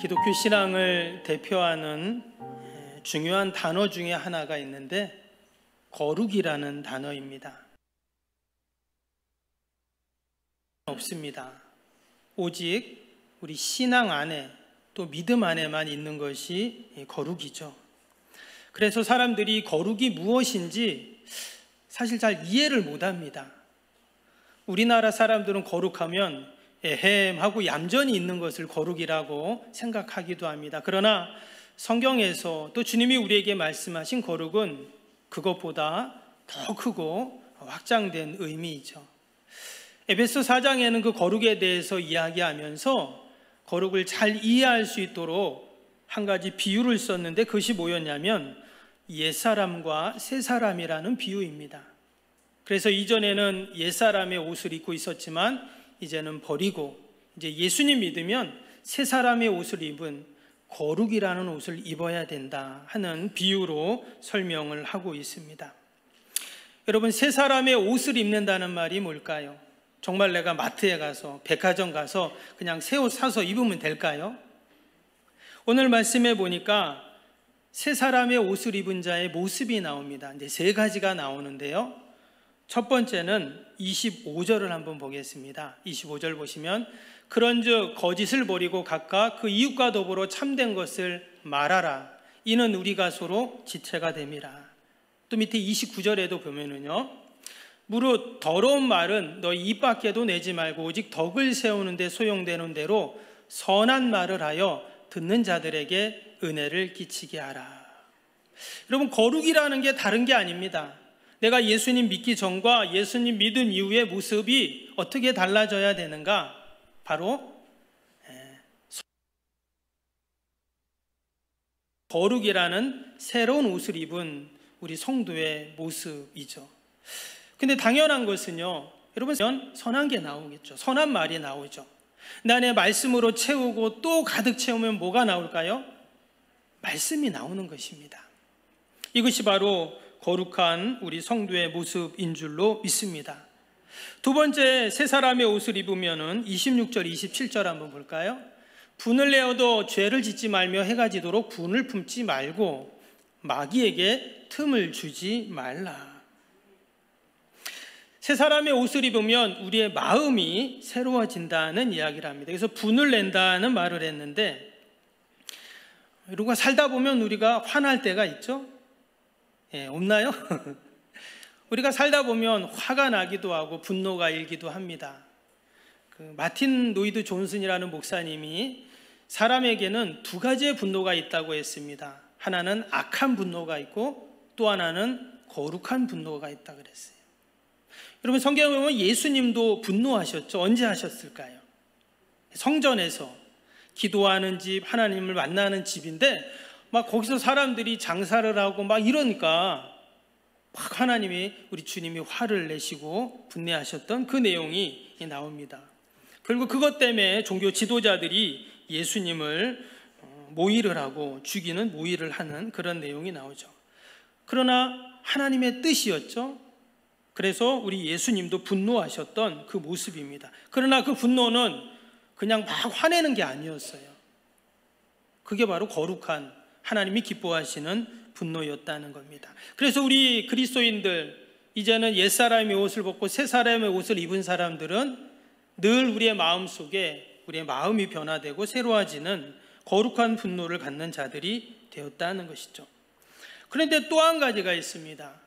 기독교 신앙을 대표하는 중요한 단어 중에 하나가 있는데 거룩이라는 단어입니다. 없습니다. 오직 우리 신앙 안에 또 믿음 안에만 있는 것이 거룩이죠. 그래서 사람들이 거룩이 무엇인지 사실 잘 이해를 못합니다. 우리나라 사람들은 거룩하면 에헴하고 얌전히 있는 것을 거룩이라고 생각하기도 합니다. 그러나 성경에서 또 주님이 우리에게 말씀하신 거룩은 그것보다 더 크고 확장된 의미이죠. 에베소 4장에는 그 거룩에 대해서 이야기하면서 거룩을 잘 이해할 수 있도록 한 가지 비유를 썼는데 그것이 뭐였냐면 옛사람과 새사람이라는 비유입니다. 그래서 이전에는 옛사람의 옷을 입고 있었지만 이제는 버리고 이제 예수님 믿으면 새사람의 옷을 입은 거룩이라는 옷을 입어야 된다 하는 비유로 설명을 하고 있습니다. 여러분, 새사람의 옷을 입는다는 말이 뭘까요? 정말 내가 마트에 가서 백화점 가서 그냥 새 옷 사서 입으면 될까요? 오늘 말씀해 보니까 새 사람의 옷을 입은 자의 모습이 나옵니다. 이제 세 가지가 나오는데요. 첫 번째는 25절을 한번 보겠습니다. 25절 보시면 그런즉 거짓을 버리고 각각 그 이웃과 더불어 참된 것을 말하라. 이는 우리가 서로 지체가 됨이라. 또 밑에 29절에도 보면은요. 무릇 더러운 말은 너희 입 밖에도 내지 말고 오직 덕을 세우는 데 소용되는 대로 선한 말을 하여 듣는 자들에게 은혜를 끼치게 하라. 여러분, 거룩이라는 게 다른 게 아닙니다. 내가 예수님 믿기 전과 예수님 믿은 이후의 모습이 어떻게 달라져야 되는가? 바로 거룩이라는 새로운 옷을 입은 우리 성도의 모습이죠. 근데 당연한 것은요, 여러분, 선한 게 나오겠죠. 선한 말이 나오죠. 내 안에 말씀으로 채우고 또 가득 채우면 뭐가 나올까요? 말씀이 나오는 것입니다. 이것이 바로 거룩한 우리 성도의 모습인 줄로 믿습니다. 두 번째, 새 사람의 옷을 입으면은 26절, 27절 한번 볼까요? 분을 내어도 죄를 짓지 말며 해가 지도록 분을 품지 말고 마귀에게 틈을 주지 말라. 새 사람의 옷을 입으면 우리의 마음이 새로워진다는 이야기를 합니다. 그래서 분을 낸다는 말을 했는데, 우리가 살다 보면 우리가 화날 때가 있죠? 없나요? 우리가 살다 보면 화가 나기도 하고 분노가 일기도 합니다. 마틴 로이드 존슨이라는 목사님이 사람에게는 두 가지의 분노가 있다고 했습니다. 하나는 악한 분노가 있고 또 하나는 거룩한 분노가 있다고 그랬어요. 여러분, 성경에 보면 예수님도 분노하셨죠. 언제 하셨을까요? 성전에서 기도하는 집, 하나님을 만나는 집인데 막 거기서 사람들이 장사를 하고 막 이러니까 막 하나님이, 우리 주님이 화를 내시고 분내하셨던 그 내용이 나옵니다. 그리고 그것 때문에 종교 지도자들이 예수님을 모의를 하고 죽이는 모의를 하는 그런 내용이 나오죠. 그러나 하나님의 뜻이었죠. 그래서 우리 예수님도 분노하셨던 그 모습입니다. 그러나 그 분노는 그냥 막 화내는 게 아니었어요. 그게 바로 거룩한 하나님이 기뻐하시는 분노였다는 겁니다. 그래서 우리 그리스도인들, 이제는 옛사람의 옷을 벗고 새사람의 옷을 입은 사람들은 늘 우리의 마음 속에 우리의 마음이 변화되고 새로워지는 거룩한 분노를 갖는 자들이 되었다는 것이죠. 그런데 또 한 가지가 있습니다.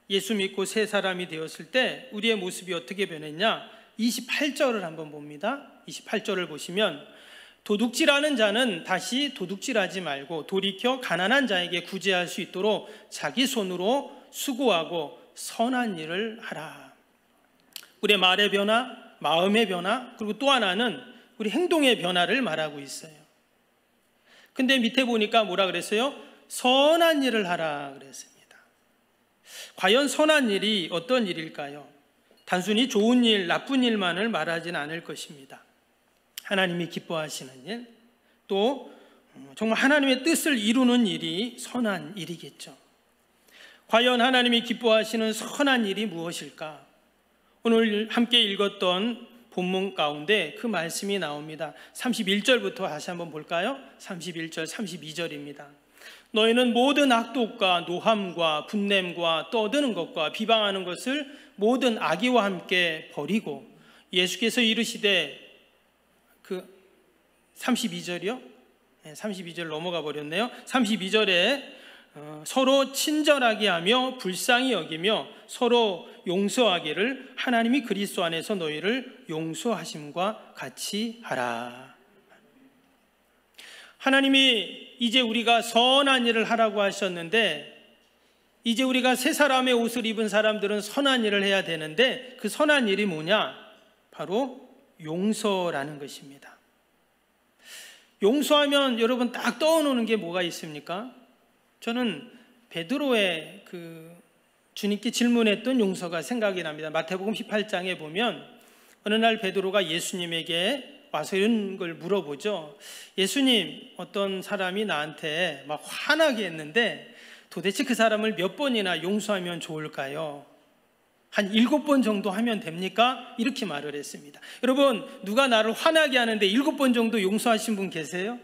예수 믿고 새 사람이 되었을 때 우리의 모습이 어떻게 변했냐? 28절을 한번 봅니다. 28절을 보시면 도둑질하는 자는 다시 도둑질하지 말고 돌이켜 가난한 자에게 구제할 수 있도록 자기 손으로 수고하고 선한 일을 하라. 우리의 말의 변화, 마음의 변화, 그리고 또 하나는 우리 행동의 변화를 말하고 있어요. 근데 밑에 보니까 뭐라 그랬어요? 선한 일을 하라 그랬습니다. 과연 선한 일이 어떤 일일까요? 단순히 좋은 일, 나쁜 일만을 말하지는 않을 것입니다. 하나님이 기뻐하시는 일, 또 정말 하나님의 뜻을 이루는 일이 선한 일이겠죠. 과연 하나님이 기뻐하시는 선한 일이 무엇일까? 오늘 함께 읽었던 본문 가운데 그 말씀이 나옵니다. 31절부터 다시 한번 볼까요? 31절, 32절입니다. 너희는 모든 악독과 노함과 분냄과 떠드는 것과 비방하는 것을 모든 악의와 함께 버리고, 예수께서 이르시되, 그 32절이요? 32절 넘어가 버렸네요. 32절에 서로 친절하게 하며 불쌍히 여기며 서로 용서하기를 하나님이 그리스도 안에서 너희를 용서하심과 같이 하라. 하나님이 이제 우리가 선한 일을 하라고 하셨는데, 이제 우리가 새 사람의 옷을 입은 사람들은 선한 일을 해야 되는데, 그 선한 일이 뭐냐? 바로 용서라는 것입니다. 용서하면 여러분 딱 떠오르는 게 뭐가 있습니까? 저는 베드로의 그 주님께 질문했던 용서가 생각이 납니다. 마태복음 18장에 보면 어느 날 베드로가 예수님에게 와서 이런 걸 물어보죠. 예수님, 어떤 사람이 나한테 막 화나게 했는데 도대체 그 사람을 몇 번이나 용서하면 좋을까요? 한 7번 정도 하면 됩니까? 이렇게 말을 했습니다. 여러분, 누가 나를 화나게 하는데 7번 정도 용서하신 분 계세요?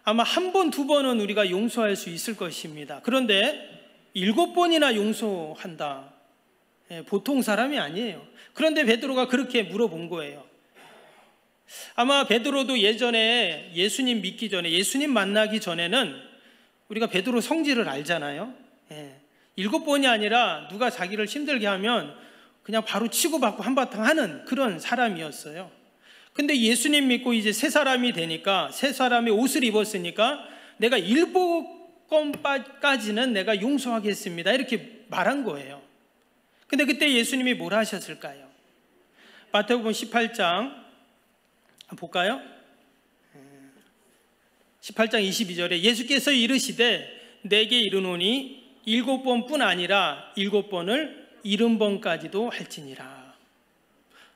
아마 1번, 2번은 우리가 용서할 수 있을 것입니다. 그런데 7번이나 용서한다. 보통 사람이 아니에요. 그런데 베드로가 그렇게 물어본 거예요. 아마 베드로도 예전에 예수님 믿기 전에, 예수님 만나기 전에는 우리가 베드로 성질을 알잖아요. 7번이 아니라 누가 자기를 힘들게 하면 그냥 바로 치고받고 한바탕 하는 그런 사람이었어요. 근데 예수님 믿고 이제 새 사람이 되니까, 새 사람의 옷을 입었으니까 내가 7번까지는 내가 용서하겠습니다, 이렇게 말한 거예요. 근데 그때 예수님이 뭘 하셨을까요? 마태복음 18장 볼까요? 18장 22절에 예수께서 이르시되 내게 이르노니 7번뿐 아니라 7번을 70번까지도 할지니라.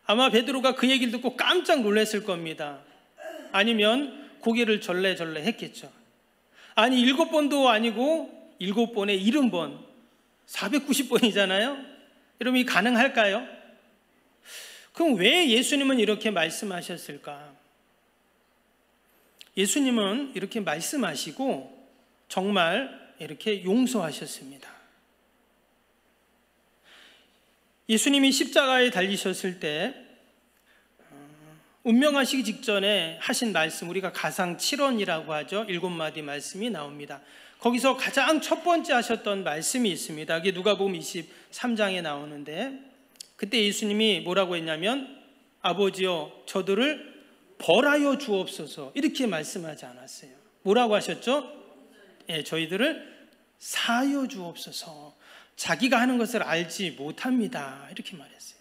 아마 베드로가 그 얘기를 듣고 깜짝 놀랐을 겁니다. 아니면 고개를 절레절레 했겠죠. 아니 7번도 아니고 7번에 70번, 490번이잖아요. 여러분, 이 가능할까요? 그럼 왜 예수님은 이렇게 말씀하셨을까? 예수님은 이렇게 말씀하시고 정말 이렇게 용서하셨습니다. 예수님이 십자가에 달리셨을 때 운명하시기 직전에 하신 말씀, 우리가 가상 7원이라고 하죠. 7마디 말씀이 나옵니다. 거기서 가장 첫 번째 하셨던 말씀이 있습니다. 그게 누가복음 23장에 나오는데, 그때 예수님이 뭐라고 했냐면 아버지여 저들을 벌하여 주옵소서, 이렇게 말씀하지 않았어요. 뭐라고 하셨죠? 저희들을 사하여 주옵소서. 자기가 하는 것을 알지 못합니다, 이렇게 말했어요.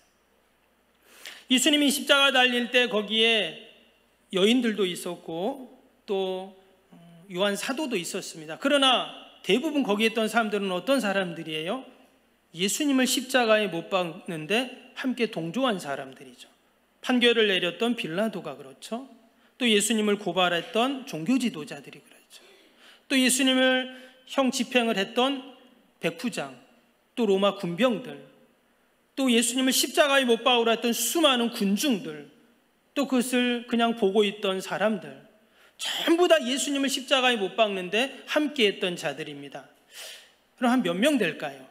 예수님이 십자가 달릴 때 거기에 여인들도 있었고 또 요한 사도도 있었습니다. 그러나 대부분 거기에 있던 사람들은 어떤 사람들이에요? 예수님을 십자가에 못 박는데 함께 동조한 사람들이죠. 판결을 내렸던 빌라도가 그렇죠. 또 예수님을 고발했던 종교 지도자들이 그렇죠. 또 예수님을 형 집행을 했던 백부장, 또 로마 군병들, 또 예수님을 십자가에 못 박으라 했던 수많은 군중들, 또 그것을 그냥 보고 있던 사람들, 전부 다 예수님을 십자가에 못 박는데 함께 했던 자들입니다. 그럼 한 몇 명 될까요?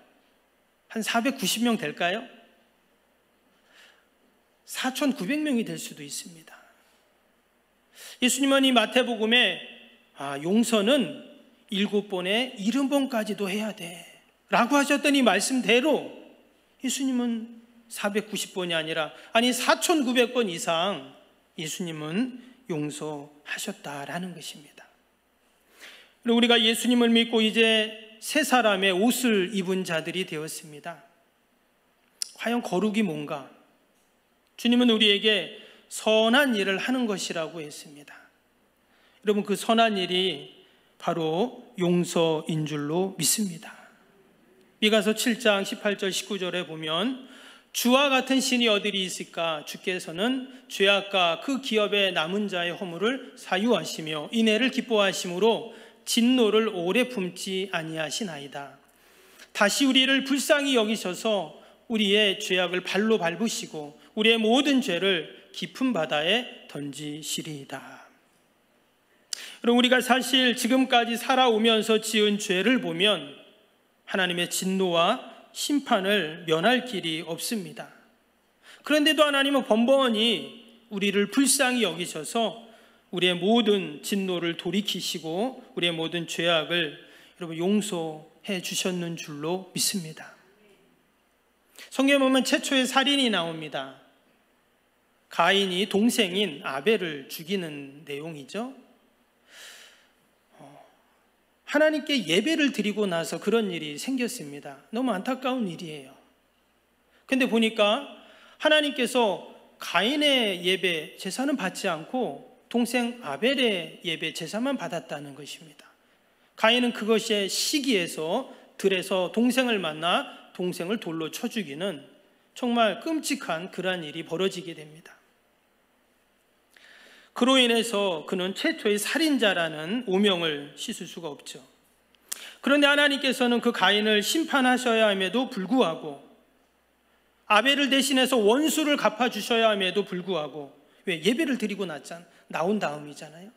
한 490명 될까요? 4,900명이 될 수도 있습니다. 예수님은 이 마태복음에 용서는 7번에 70번까지도 해야 돼 라고 하셨던 이 말씀대로 예수님은 490번이 아니라 4,900번 이상 예수님은 용서하셨다라는 것입니다. 그리고 우리가 예수님을 믿고 이제 새 사람의 옷을 입은 자들이 되었습니다. 과연 거룩이 뭔가? 주님은 우리에게 선한 일을 하는 것이라고 했습니다. 여러분, 그 선한 일이 바로 용서인 줄로 믿습니다. 미가서 7장 18절 19절에 보면 주와 같은 신이 어디리 있을까? 주께서는 죄악과 그 기업의 남은 자의 허물을 사유하시며 인애를 기뻐하심으로 진노를 오래 품지 아니하시나이다. 다시 우리를 불쌍히 여기셔서 우리의 죄악을 발로 밟으시고 우리의 모든 죄를 깊은 바다에 던지시리이다. 그럼 우리가 사실 지금까지 살아오면서 지은 죄를 보면 하나님의 진노와 심판을 면할 길이 없습니다. 그런데도 하나님은 번번이 우리를 불쌍히 여기셔서 우리의 모든 진노를 돌이키시고 우리의 모든 죄악을 여러분 용서해 주셨는 줄로 믿습니다. 성경에 보면 최초의 살인이 나옵니다. 가인이 동생인 아벨을 죽이는 내용이죠. 하나님께 예배를 드리고 나서 그런 일이 생겼습니다. 너무 안타까운 일이에요. 근데 보니까 하나님께서 가인의 예배 제사는 받지 않고 동생 아벨의 예배 제사만 받았다는 것입니다. 가인은 그것의 시기에서 들에서 동생을 만나 동생을 돌로 쳐 죽이는 정말 끔찍한 그러한 일이 벌어지게 됩니다. 그로 인해서 그는 최초의 살인자라는 오명을 씻을 수가 없죠. 그런데 하나님께서는 그 가인을 심판하셔야 함에도 불구하고 아벨을 대신해서 원수를 갚아주셔야 함에도 불구하고 왜 예배를 드리고 나온 다음이잖아요.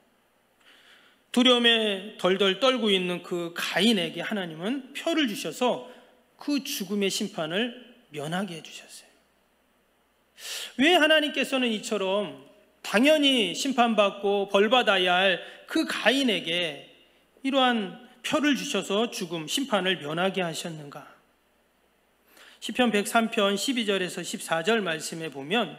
두려움에 덜덜 떨고 있는 그 가인에게 하나님은 표를 주셔서 그 죽음의 심판을 면하게 해주셨어요. 왜 하나님께서는 이처럼 당연히 심판받고 벌받아야 할 그 가인에게 이러한 표를 주셔서 죽음, 심판을 면하게 하셨는가? 시편 103편 12절에서 14절 말씀에 보면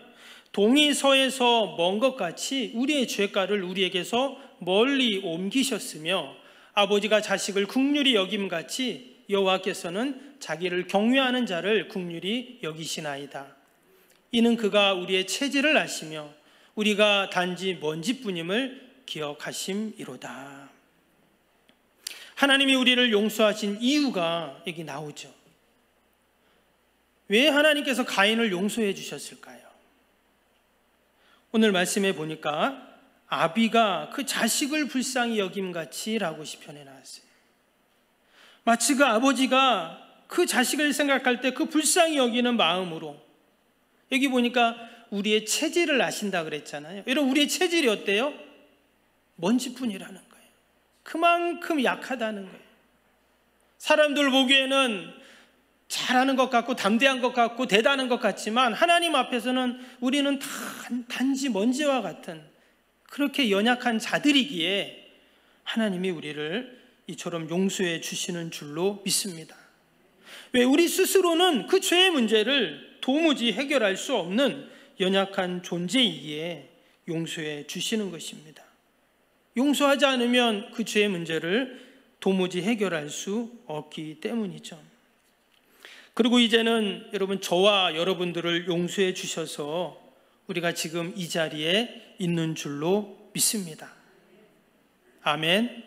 동이 서에서 먼 것 같이 우리의 죄가를 우리에게서 멀리 옮기셨으며 아버지가 자식을 긍휼히 여김같이 여호와께서는 자기를 경외하는 자를 긍휼히 여기시나이다. 이는 그가 우리의 체질을 아시며 우리가 단지 먼지뿐임을 기억하심이로다. 하나님이 우리를 용서하신 이유가 여기 나오죠. 왜 하나님께서 가인을 용서해 주셨을까요? 오늘 말씀에 보니까 아비가 그 자식을 불쌍히 여김같이 라고 시편에 나왔어요. 마치 그 아버지가 그 자식을 생각할 때 그 불쌍히 여기는 마음으로, 여기 보니까 우리의 체질을 아신다 그랬잖아요. 여러분, 우리의 체질이 어때요? 먼지뿐이라는 거예요. 그만큼 약하다는 거예요. 사람들 보기에는 잘하는 것 같고 담대한 것 같고 대단한 것 같지만 하나님 앞에서는 우리는 단지 먼지와 같은 그렇게 연약한 자들이기에 하나님이 우리를 이처럼 용서해 주시는 줄로 믿습니다. 왜? 우리 스스로는 그 죄의 문제를 도무지 해결할 수 없는 연약한 존재이기에 용서해 주시는 것입니다. 용서하지 않으면 그 죄의 문제를 도무지 해결할 수 없기 때문이죠. 그리고 이제는 여러분, 저와 여러분들을 용서해 주셔서 우리가 지금 이 자리에 있는 줄로 믿습니다. 아멘.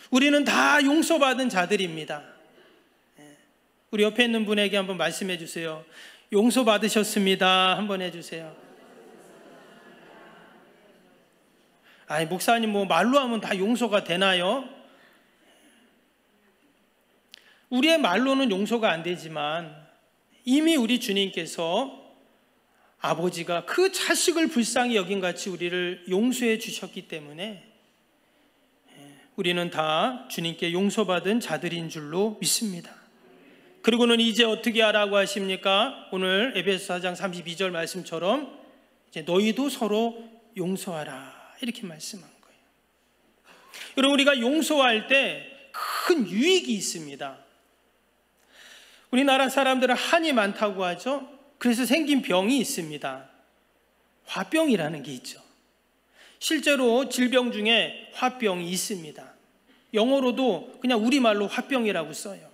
우리는 다 용서받은 자들입니다. 우리 옆에 있는 분에게 한번 말씀해 주세요. 용서받으셨습니다. 한번 해주세요. 아니, 목사님 뭐 말로 하면 다 용서가 되나요? 우리의 말로는 용서가 안 되지만 이미 우리 주님께서 아버지가 그 자식을 불쌍히 여김같이 우리를 용서해 주셨기 때문에 우리는 다 주님께 용서받은 자들인 줄로 믿습니다. 그리고는 이제 어떻게 하라고 하십니까? 오늘 에베소 4장 32절 말씀처럼 이제 너희도 서로 용서하라, 이렇게 말씀한 거예요. 여러분, 우리가 용서할 때 큰 유익이 있습니다. 우리나라 사람들은 한이 많다고 하죠. 그래서 생긴 병이 있습니다. 화병이라는 게 있죠. 실제로 질병 중에 화병이 있습니다. 영어로도 그냥 우리말로 화병이라고 써요.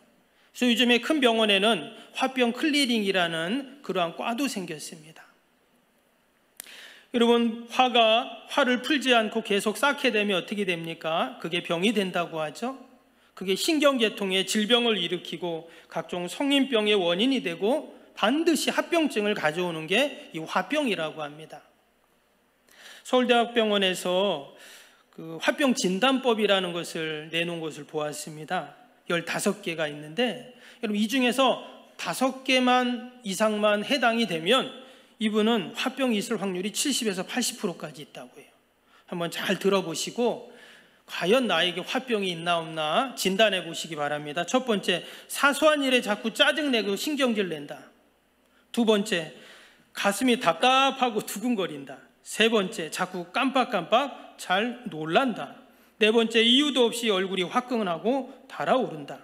그래서 요즘에 큰 병원에는 화병 클리닉이라는 그러한 과도 생겼습니다. 여러분, 화를 풀지 않고 계속 쌓게 되면 어떻게 됩니까? 그게 병이 된다고 하죠. 그게 신경계통의 질병을 일으키고 각종 성인병의 원인이 되고 반드시 합병증을 가져오는 게 이 화병이라고 합니다. 서울대학병원에서 그 화병 진단법이라는 것을 내놓은 것을 보았습니다. 15개가 있는데 여러분, 이 중에서 5개만 이상만 해당이 되면 이분은 화병이 있을 확률이 70에서 80%까지 있다고 해요. 한번 잘 들어보시고 과연 나에게 화병이 있나 없나 진단해 보시기 바랍니다. 첫 번째, 사소한 일에 자꾸 짜증내고 신경질 낸다. 두 번째, 가슴이 답답하고 두근거린다. 세 번째, 자꾸 깜빡깜빡 잘 놀란다. 네 번째, 이유도 없이 얼굴이 화끈하고 달아오른다.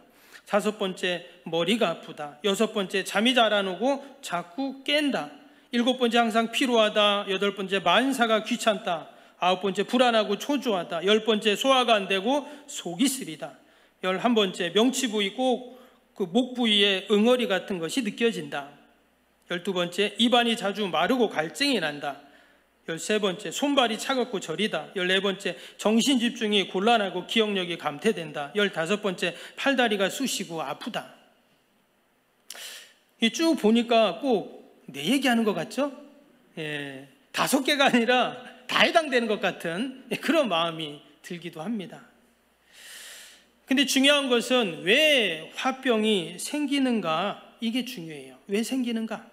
다섯 번째, 머리가 아프다. 여섯 번째, 잠이 잘 안 오고 자꾸 깬다. 일곱 번째, 항상 피로하다. 여덟 번째, 만사가 귀찮다. 아홉 번째, 불안하고 초조하다. 열 번째, 소화가 안 되고 속이 쓰리다. 11번째, 명치 부위 꼭 그 목 부위에 응어리 같은 것이 느껴진다. 12번째, 입안이 자주 마르고 갈증이 난다. 13번째, 손발이 차갑고 저리다. 14번째, 정신 집중이 곤란하고 기억력이 감퇴된다. 15번째, 팔다리가 쑤시고 아프다. 쭉 보니까 꼭 내 얘기하는 것 같죠? 5개가 아니라 다 해당되는 것 같은 그런 마음이 들기도 합니다. 근데 중요한 것은 왜 화병이 생기는가, 이게 중요해요. 왜 생기는가?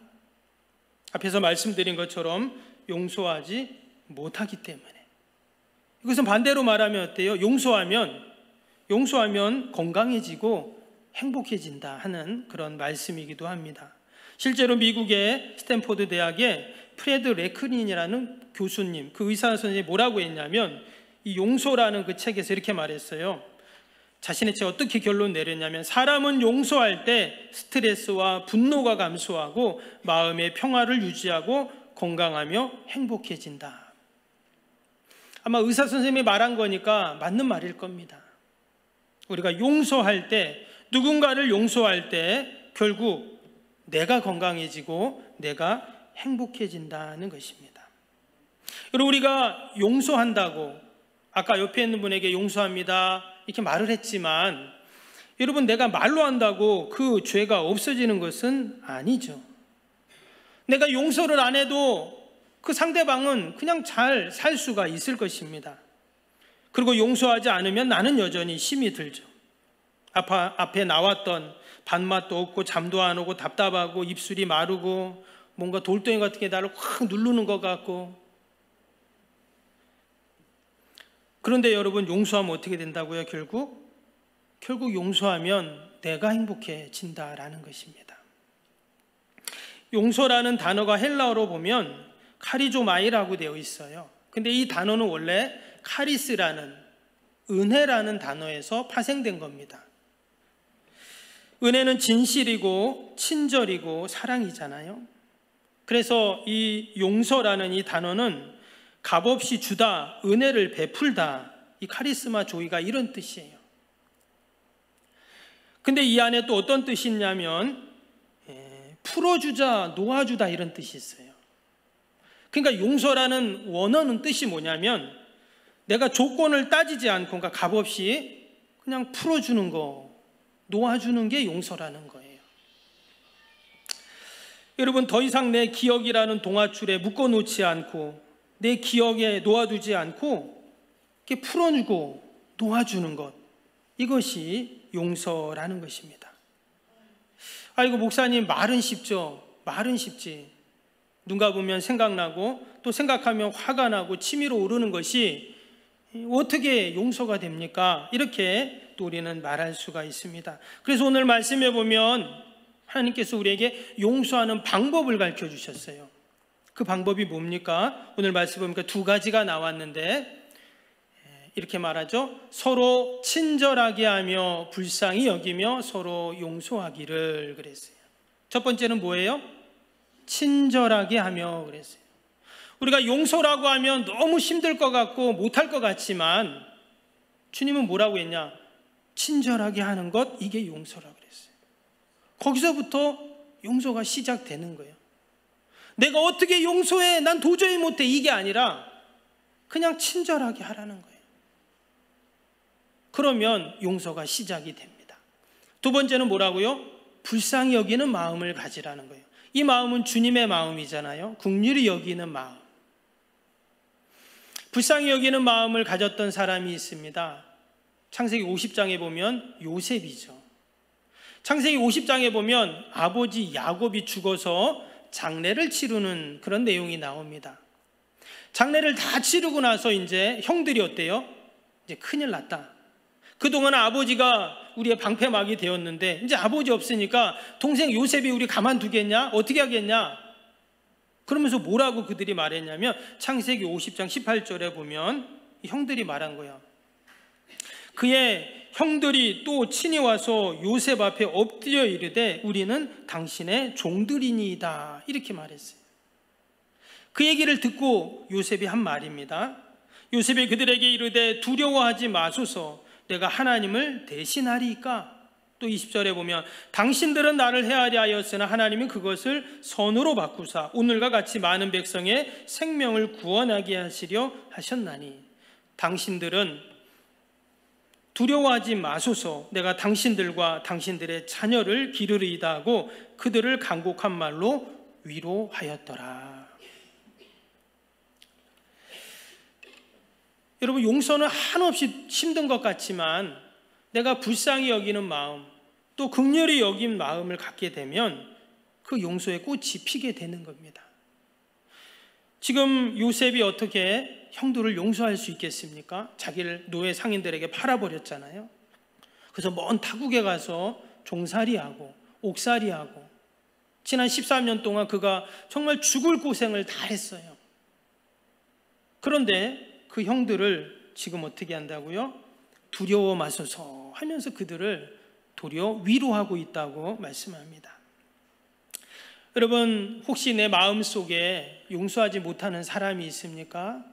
앞에서 말씀드린 것처럼 용서하지 못하기 때문에. 이것은 반대로 말하면 어때요? 용서하면 건강해지고 행복해진다 하는 그런 말씀이기도 합니다. 실제로 미국의 스탠포드 대학의 프레드 레크린이라는 교수님, 그 의사 선생님이 뭐라고 했냐면 이 용서라는 그 책에서 이렇게 말했어요. 자신의 책 어떻게 결론 내렸냐면, 사람은 용서할 때 스트레스와 분노가 감소하고 마음의 평화를 유지하고 건강하며 행복해진다. 아마 의사 선생님이 말한 거니까 맞는 말일 겁니다. 우리가 용서할 때, 누군가를 용서할 때 결국 내가 건강해지고 내가 행복해진다는 것입니다. 그리고 우리가 용서한다고, 아까 옆에 있는 분에게 용서합니다 이렇게 말을 했지만, 여러분, 내가 말로 한다고 그 죄가 없어지는 것은 아니죠. 내가 용서를 안 해도 그 상대방은 그냥 잘 살 수가 있을 것입니다. 그리고 용서하지 않으면 나는 여전히 힘이 들죠. 앞에 나왔던 밥맛도 없고 잠도 안 오고 답답하고 입술이 마르고 뭔가 돌덩이 같은 게 나를 확 누르는 것 같고. 그런데 여러분, 용서하면 어떻게 된다고요? 결국 용서하면 내가 행복해진다라는 것입니다. 용서라는 단어가 헬라어로 보면 카리조마이라고 되어 있어요. 근데 이 단어는 원래 카리스라는, 은혜라는 단어에서 파생된 겁니다. 은혜는 진실이고 친절이고 사랑이잖아요. 그래서 이 용서라는 이 단어는 값없이 주다, 은혜를 베풀다, 이 카리스마 조이가 이런 뜻이에요. 근데 이 안에 또 어떤 뜻이 있냐면 풀어주자, 놓아주다 이런 뜻이 있어요. 그러니까 용서라는 원어는 뜻이 뭐냐면 내가 조건을 따지지 않고, 그러니까 값없이 그냥 풀어주는 거, 놓아주는 게 용서라는 거예요. 여러분, 더 이상 내 기억이라는 동아줄에 묶어놓지 않고, 내 기억에 놓아두지 않고 이렇게 풀어주고 놓아주는 것, 이것이 용서라는 것입니다. 아이고, 목사님, 말은 쉽죠. 말은 쉽지. 눈 감으면 생각나고 또 생각하면 화가 나고 치밀어 오르는 것이 어떻게 용서가 됩니까? 이렇게 또 우리는 말할 수가 있습니다. 그래서 오늘 말씀해 보면 하나님께서 우리에게 용서하는 방법을 가르쳐 주셨어요. 그 방법이 뭡니까? 오늘 말씀 보니까 2가지가 나왔는데 이렇게 말하죠. 서로 친절하게 하며 불쌍히 여기며 서로 용서하기를 그랬어요. 첫 번째는 뭐예요? 친절하게 하며 그랬어요. 우리가 용서라고 하면 너무 힘들 것 같고 못할 것 같지만 주님은 뭐라고 했냐? 친절하게 하는 것, 이게 용서라고 그랬어요. 거기서부터 용서가 시작되는 거예요. 내가 어떻게 용서해? 난 도저히 못해. 이게 아니라 그냥 친절하게 하라는 거예요. 그러면 용서가 시작이 됩니다. 두 번째는 뭐라고요? 불쌍히 여기는 마음을 가지라는 거예요. 이 마음은 주님의 마음이잖아요. 긍휼히 여기는 마음. 불쌍히 여기는 마음을 가졌던 사람이 있습니다. 창세기 50장에 보면 요셉이죠. 창세기 50장에 보면 아버지 야곱이 죽어서 장례를 치르는 그런 내용이 나옵니다. 장례를 다 치르고 나서 이제 형들이 어때요? 이제 큰일 났다. 그동안 아버지가 우리의 방패막이 되었는데 이제 아버지 없으니까 동생 요셉이 우리 가만두겠냐? 어떻게 하겠냐? 그러면서 뭐라고 그들이 말했냐면 창세기 50장 18절에 보면 형들이 말한 거야. 그의 형들이 또 친히 와서 요셉 앞에 엎드려 이르되 우리는 당신의 종들이니이다. 이렇게 말했어요. 그 얘기를 듣고 요셉이 한 말입니다. 요셉이 그들에게 이르되 두려워하지 마소서 내가 하나님을 대신하리이까. 또 20절에 보면 당신들은 나를 해하려 하였으나 하나님은 그것을 선으로 바꾸사 오늘과 같이 많은 백성의 생명을 구원하게 하시려 하셨나니 당신들은 두려워하지 마소서 내가 당신들과 당신들의 자녀를 기르리이다 하고 그들을 간곡한 말로 위로하였더라. 여러분, 용서는 한없이 힘든 것 같지만 내가 불쌍히 여기는 마음 또 긍휼히 여긴 마음을 갖게 되면 그 용서의 꽃이 피게 되는 겁니다. 지금 요셉이 어떻게 형들을 용서할 수 있겠습니까? 자기를 노예 상인들에게 팔아버렸잖아요. 그래서 먼 타국에 가서 종살이하고 옥살이하고 지난 13년 동안 그가 정말 죽을 고생을 다 했어요. 그런데 그 형들을 지금 어떻게 한다고요? 두려워 마소서 하면서 그들을 도리어 위로하고 있다고 말씀합니다. 여러분, 혹시 내 마음속에 용서하지 못하는 사람이 있습니까?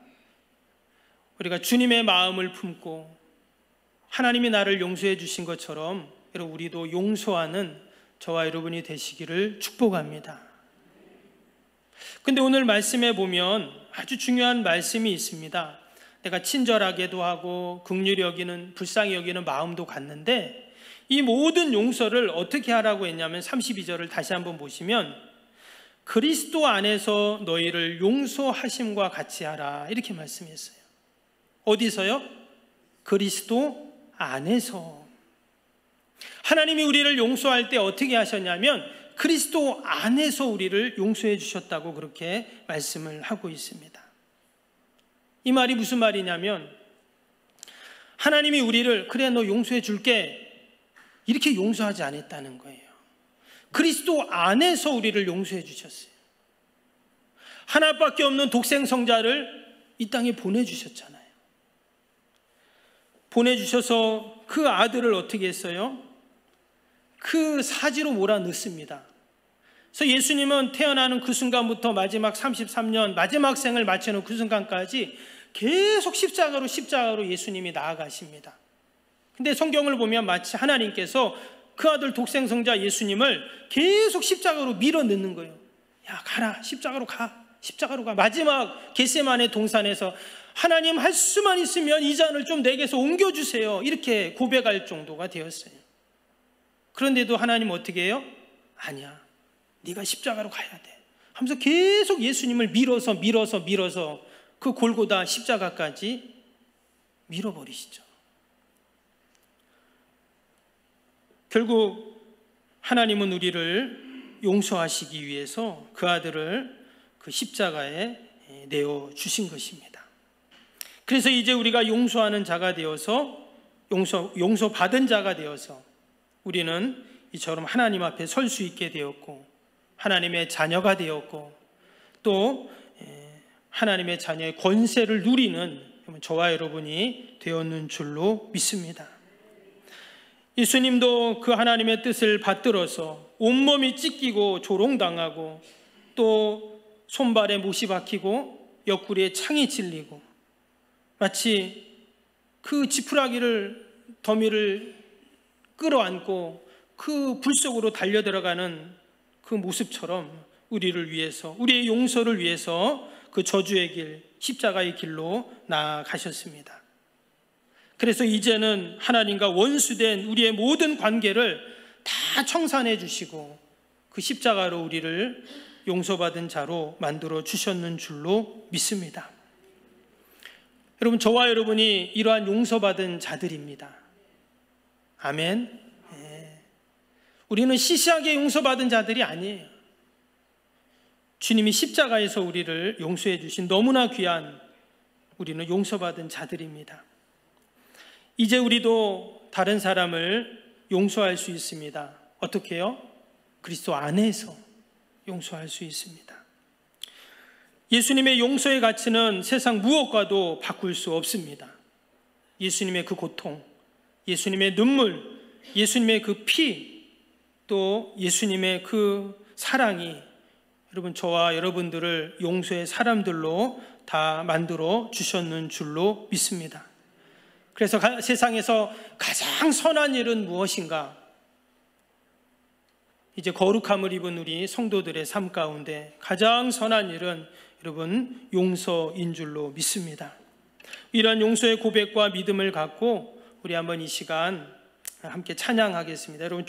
우리가 주님의 마음을 품고 하나님이 나를 용서해 주신 것처럼 여러분 우리도 용서하는 저와 여러분이 되시기를 축복합니다. 근데 오늘 말씀에 보면 아주 중요한 말씀이 있습니다. 내가 친절하게도 하고 긍휼히 여기는 불쌍히 여기는 마음도 갖는데 이 모든 용서를 어떻게 하라고 했냐면 32절을 다시 한번 보시면 그리스도 안에서 너희를 용서하심과 같이 하라 이렇게 말씀했어요. 어디서요? 그리스도 안에서. 하나님이 우리를 용서할 때 어떻게 하셨냐면 그리스도 안에서 우리를 용서해 주셨다고 그렇게 말씀을 하고 있습니다. 이 말이 무슨 말이냐면 하나님이 우리를 그래 너 용서해 줄게 이렇게 용서하지 않았다는 거예요. 그리스도 안에서 우리를 용서해 주셨어요. 하나밖에 없는 독생 성자를 이 땅에 보내주셨잖아요. 보내주셔서 그 아들을 어떻게 했어요? 그 사지로 몰아넣습니다. 그래서 예수님은 태어나는 그 순간부터 마지막 33년 마지막 생을 마치는 그 순간까지 계속 십자가로 예수님이 나아가십니다. 근데 성경을 보면 마치 하나님께서 그 아들 독생성자 예수님을 계속 십자가로 밀어넣는 거예요. 야 가라, 십자가로 가. 마지막 겟세마네 동산에서 하나님 할 수만 있으면 이 잔을 좀 내게서 옮겨주세요 이렇게 고백할 정도가 되었어요. 그런데도 하나님 어떻게 해요? 아니야, 네가 십자가로 가야 돼 하면서 계속 예수님을 밀어서 그 골고다 십자가까지 밀어버리시죠. 결국 하나님은 우리를 용서하시기 위해서 그 아들을 그 십자가에 내어주신 것입니다. 그래서 이제 우리가 용서하는 자가 되어서 용서받은 자가 되어서 우리는 이처럼 하나님 앞에 설 수 있게 되었고 하나님의 자녀가 되었고 또 하나님의 자녀의 권세를 누리는 저와 여러분이 되었는 줄로 믿습니다. 예수님도 그 하나님의 뜻을 받들어서 온몸이 찢기고 조롱당하고 또 손발에 못이 박히고 옆구리에 창이 찔리고 마치 그 지푸라기를 더미를 끌어안고 그 불 속으로 달려들어가는 그 모습처럼 우리를 위해서 우리의 용서를 위해서 그 저주의 길 십자가의 길로 나아가셨습니다. 그래서 이제는 하나님과 원수된 우리의 모든 관계를 다 청산해 주시고 그 십자가로 우리를 용서받은 자로 만들어 주셨는 줄로 믿습니다. 여러분, 저와 여러분이 이러한 용서받은 자들입니다. 아멘. 우리는 시시하게 용서받은 자들이 아니에요. 주님이 십자가에서 우리를 용서해 주신 너무나 귀한, 우리는 용서받은 자들입니다. 이제 우리도 다른 사람을 용서할 수 있습니다. 어떻게요? 그리스도 안에서 용서할 수 있습니다. 예수님의 용서의 가치는 세상 무엇과도 바꿀 수 없습니다. 예수님의 그 고통, 예수님의 눈물, 예수님의 그 피, 또 예수님의 그 사랑이 여러분, 저와 여러분들을 용서의 사람들로 다 만들어 주셨는 줄로 믿습니다. 그래서 세상에서 가장 선한 일은 무엇인가? 이제 거룩함을 입은 우리 성도들의 삶 가운데 가장 선한 일은 여러분 용서인 줄로 믿습니다. 이러한 용서의 고백과 믿음을 갖고 우리 한번 이 시간 함께 찬양하겠습니다. 여러분.